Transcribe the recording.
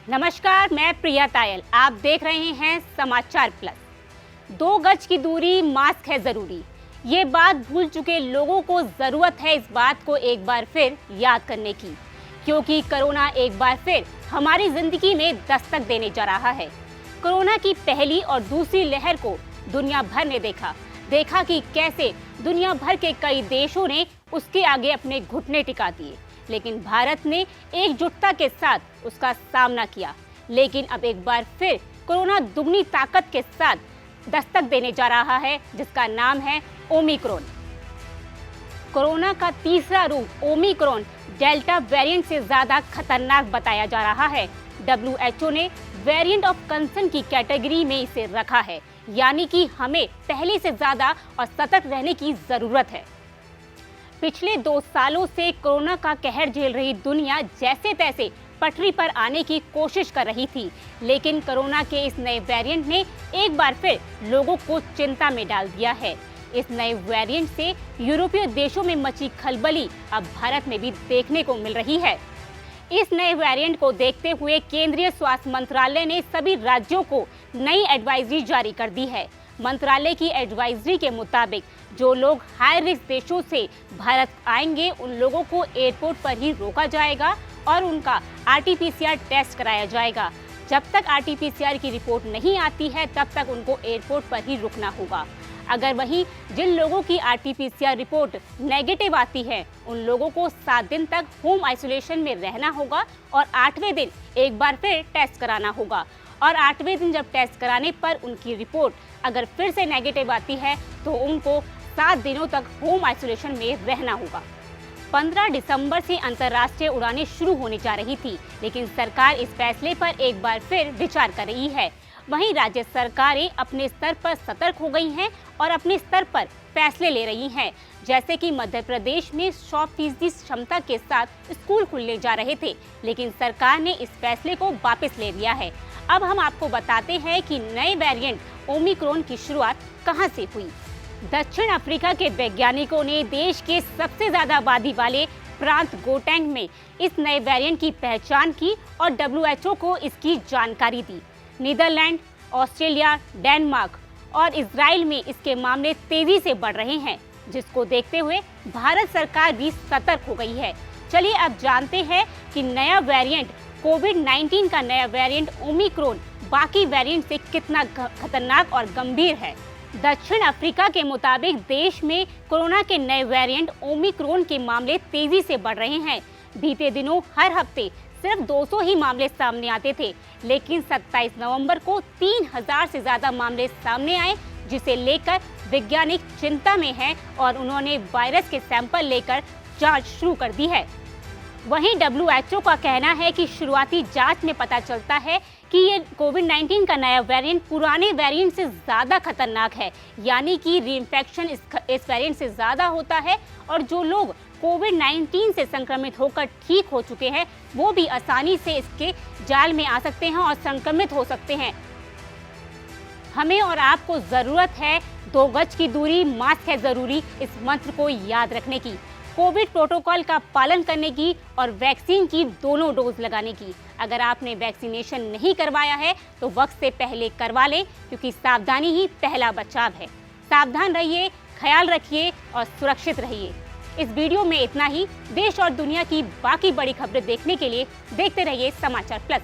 नमस्कार, मैं प्रिया तायल। आप देख रहे हैं समाचार प्लस। 2 गज की दूरी, मास्क है जरूरी। ये बात भूल चुके लोगों को जरूरत है इस बात को एक बार फिर याद करने की, क्योंकि कोरोना एक बार फिर हमारी जिंदगी में दस्तक देने जा रहा है। कोरोना की पहली और दूसरी लहर को दुनिया भर ने देखा कि कैसे दुनिया भर के कई देशों ने उसके आगे अपने घुटने टिका दिए, लेकिन भारत ने एकजुटता के साथ उसका सामना किया। लेकिन अब एक बार फिर कोरोना दुगनी ताकत के साथ दस्तक देने जा रहा है, जिसका नाम है ओमिक्रॉन। कोरोना का तीसरा रूप ओमिक्रॉन डेल्टा वेरिएंट से ज्यादा खतरनाक बताया जा रहा है। WHO ने वेरिएंट ऑफ कंसर्न की कैटेगरी में इसे रखा है, यानी कि हमें पहले से ज्यादा और सतर्क रहने की जरूरत है। पिछले 2 सालों से कोरोना का कहर झेल रही दुनिया जैसे तैसे पटरी पर आने की कोशिश कर रही थी, लेकिन कोरोना के इस नए वेरिएंट ने एक बार फिर लोगों को चिंता में डाल दिया है। इस नए वेरिएंट से यूरोपीय देशों में मची खलबली अब भारत में भी देखने को मिल रही है। इस नए वेरिएंट को देखते हुए केंद्रीय स्वास्थ्य मंत्रालय ने सभी राज्यों को नई एडवाइजरी जारी कर दी है। मंत्रालय की एडवाइजरी के मुताबिक जो लोग हाई रिस्क देशों से भारत आएंगे, उन लोगों को एयरपोर्ट पर ही रोका जाएगा और उनका RT-PCR टेस्ट कराया जाएगा। जब तक RT-PCR की रिपोर्ट नहीं आती है, तब तक उनको एयरपोर्ट पर ही रुकना होगा। अगर वहीं जिन लोगों की RT-PCR रिपोर्ट नेगेटिव आती है, उन लोगों को 7 दिन तक होम आइसोलेशन में रहना होगा और 8वें दिन एक बार फिर टेस्ट कराना होगा। और 8वें दिन जब टेस्ट कराने पर उनकी रिपोर्ट अगर फिर से नेगेटिव आती है, तो उनको 7 दिनों तक होम आइसोलेशन में रहना होगा। 15 दिसंबर से अंतर्राष्ट्रीय उड़ानें शुरू होने जा रही थी, लेकिन सरकार इस फैसले पर एक बार फिर विचार कर रही है। वहीं राज्य सरकारें अपने स्तर पर सतर्क हो गई हैं और अपने स्तर पर फैसले ले रही हैं। जैसे कि मध्य प्रदेश में 100% क्षमता के साथ स्कूल खुलने जा रहे थे, लेकिन सरकार ने इस फैसले को वापस ले लिया है। अब हम आपको बताते हैं कि नए वेरिएंट ओमिक्रॉन की शुरुआत कहां से हुई। दक्षिण अफ्रीका के वैज्ञानिकों ने देश के सबसे ज्यादा आबादी वाले प्रांत गोटेंग में इस नए वेरिएंट की पहचान की और WHO को इसकी जानकारी दी। नीदरलैंड, ऑस्ट्रेलिया, डेनमार्क और इजराइल में इसके मामले तेजी से बढ़ रहे हैं, जिसको देखते हुए भारत सरकार भी सतर्क हो गई है। चलिए अब जानते हैं कि नया वेरिएंट कोविड-19 का नया वेरिएंट ओमिक्रॉन बाकी वेरिएंट से कितना खतरनाक और गंभीर है। दक्षिण अफ्रीका के मुताबिक देश में कोरोना के नए वेरिएंट ओमिक्रॉन के मामले तेजी से बढ़ रहे हैं। बीते दिनों हर हफ्ते सिर्फ 200 ही मामले सामने आते थे, लेकिन 27 नवंबर को 3000 से ज्यादा मामले सामने आए, जिसे लेकर वैज्ञानिक चिंता में हैं और उन्होंने वायरस के सैंपल लेकर जांच शुरू कर दी है। वहीं WHO का कहना है कि शुरुआती जांच में पता चलता है कि ये कोविड-19 का नया वेरिएंट पुराने वेरिएंट से ज़्यादा खतरनाक है, यानी कि रीइंफेक्शन इस वेरिएंट से ज़्यादा होता है और जो लोग कोविड-19 से संक्रमित होकर ठीक हो चुके हैं, वो भी आसानी से इसके जाल में आ सकते हैं और संक्रमित हो सकते हैं। हमें और आपको ज़रूरत है 2 गज की दूरी, मास्क है ज़रूरी, इस मंत्र को याद रखने की, कोविड प्रोटोकॉल का पालन करने की और वैक्सीन की दोनों डोज लगाने की। अगर आपने वैक्सीनेशन नहीं करवाया है तो वक्त से पहले करवा लें, क्योंकि सावधानी ही पहला बचाव है। सावधान रहिए, ख्याल रखिए और सुरक्षित रहिए। इस वीडियो में इतना ही। देश और दुनिया की बाकी बड़ी खबरें देखने के लिए देखते रहिए समाचार प्लस।